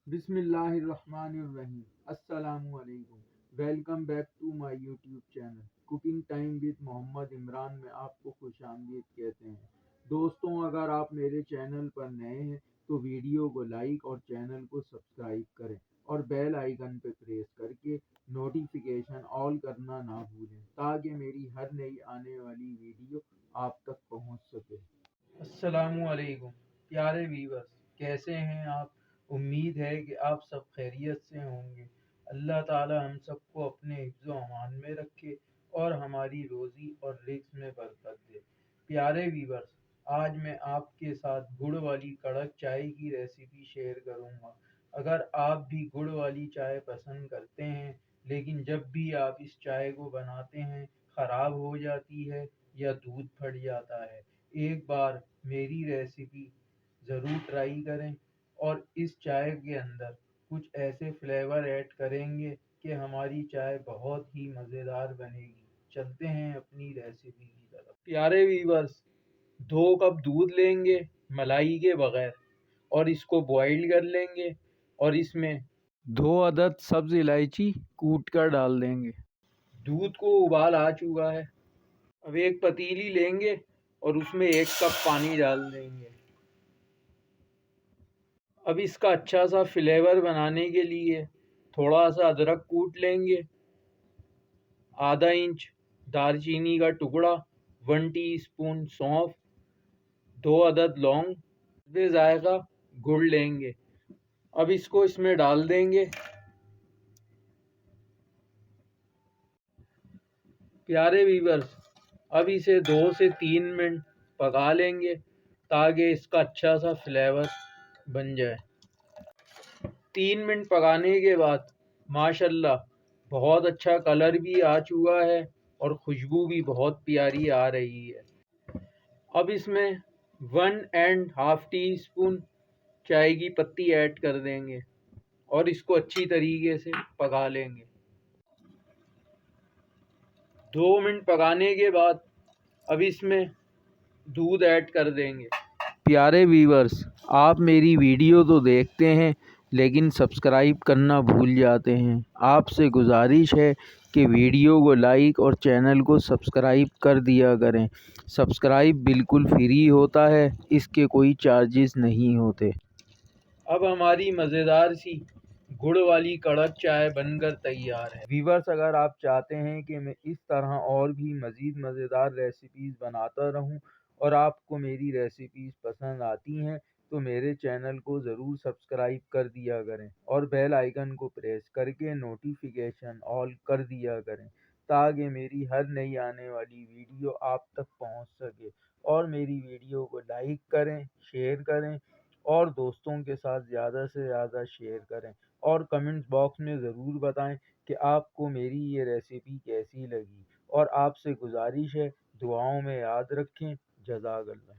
بسم اللہ الرحمن الرحیم۔ السلام علیکم۔ Welcome back to my YouTube channel cooking time with Muhammad Imran میں آپ کو خوش آمدید کہتے ہیں۔ دوستوں، اگر آپ میرے چینل پر نئے ہیں تو ویڈیو کو لائک اور چینل کو سبسکرائب کریں اور بیل آئیکن پہ پریس کر کے نوٹیفیکیشن آل کرنا نہ بھولیں تاکہ میری ہر نئی آنے والی ویڈیو آپ تک پہنچ سکے۔ السلام علیکم پیارے ویورز، کیسے ہیں آپ؟ امید ہے کہ آپ سب خیریت سے ہوں گے۔ اللہ تعالی ہم سب کو اپنے حفظ و امان میں رکھے اور ہماری روزی اور رزق میں برکت دے۔ پیارے ویورز، آج میں آپ کے ساتھ گڑ والی کڑک چائے کی ریسیپی شیئر کروں گا۔ اگر آپ بھی گڑ والی چائے پسند کرتے ہیں لیکن جب بھی آپ اس چائے کو بناتے ہیں خراب ہو جاتی ہے یا دودھ پھٹ جاتا ہے، ایک بار میری ریسیپی ضرور ٹرائی کریں اور اس چائے کے اندر کچھ ایسے فلیور ایڈ کریں گے کہ ہماری چائے بہت ہی مزیدار بنے گی۔ چلتے ہیں اپنی ریسیپی کی طرف۔ پیارے ویورز، 2 کپ دودھ لیں گے ملائی کے بغیر اور اس کو بوائل کر لیں گے اور اس میں 2 عدد سبز الائچی کوٹ کر ڈال دیں گے۔ دودھ کو ابال آ چکا ہے، اب ایک پتیلی لیں گے اور اس میں 1 کپ پانی ڈال دیں گے۔ اب اس کا اچھا سا فلیور بنانے کے لیے تھوڑا سا ادرک کوٹ لیں گے، ½ انچ دار چینی کا ٹکڑا، 1 ٹی اسپون سونف، 2 عدد لونگ، بے ذائقہ گڑ لیں گے۔ اب اس کو اس میں ڈال دیں گے۔ پیارے ویورز، اب اسے 2 سے 3 منٹ پکا لیں گے تاکہ اس کا اچھا سا فلیور بن جائے۔ 3 منٹ پکانے کے بعد ماشاءاللہ بہت اچھا کلر بھی آ چکا ہے اور خوشبو بھی بہت پیاری آ رہی ہے۔ اب اس میں 1½ ٹی اسپون چائے کی پتی ایڈ کر دیں گے اور اس کو اچھی طریقے سے پکا لیں گے۔ 2 منٹ پکانے کے بعد اب اس میں دودھ ایڈ کر دیں گے۔ پیارے ویورز، آپ میری ویڈیو تو دیکھتے ہیں لیکن سبسکرائب کرنا بھول جاتے ہیں۔ آپ سے گزارش ہے کہ ویڈیو کو لائک اور چینل کو سبسکرائب کر دیا کریں۔ سبسکرائب بالکل فری ہوتا ہے، اس کے کوئی چارجز نہیں ہوتے۔ اب ہماری مزیدار سی گڑ والی کڑک چائے بن کر تیار ہے۔ ویورز، اگر آپ چاہتے ہیں کہ میں اس طرح اور بھی مزید مزیدار ریسیپیز بناتا رہوں اور آپ کو میری ریسیپیز پسند آتی ہیں تو میرے چینل کو ضرور سبسکرائب کر دیا کریں اور بیل آئیکن کو پریس کر کے نوٹیفیکیشن آل کر دیا کریں تاکہ میری ہر نئی آنے والی ویڈیو آپ تک پہنچ سکے۔ اور میری ویڈیو کو لائک کریں، شیئر کریں اور دوستوں کے ساتھ زیادہ سے زیادہ شیئر کریں اور کمنٹ باکس میں ضرور بتائیں کہ آپ کو میری یہ ریسیپی کیسی لگی، اور آپ سے گزارش ہے دعاؤں میں یاد رکھیں۔ جزاک اللہ۔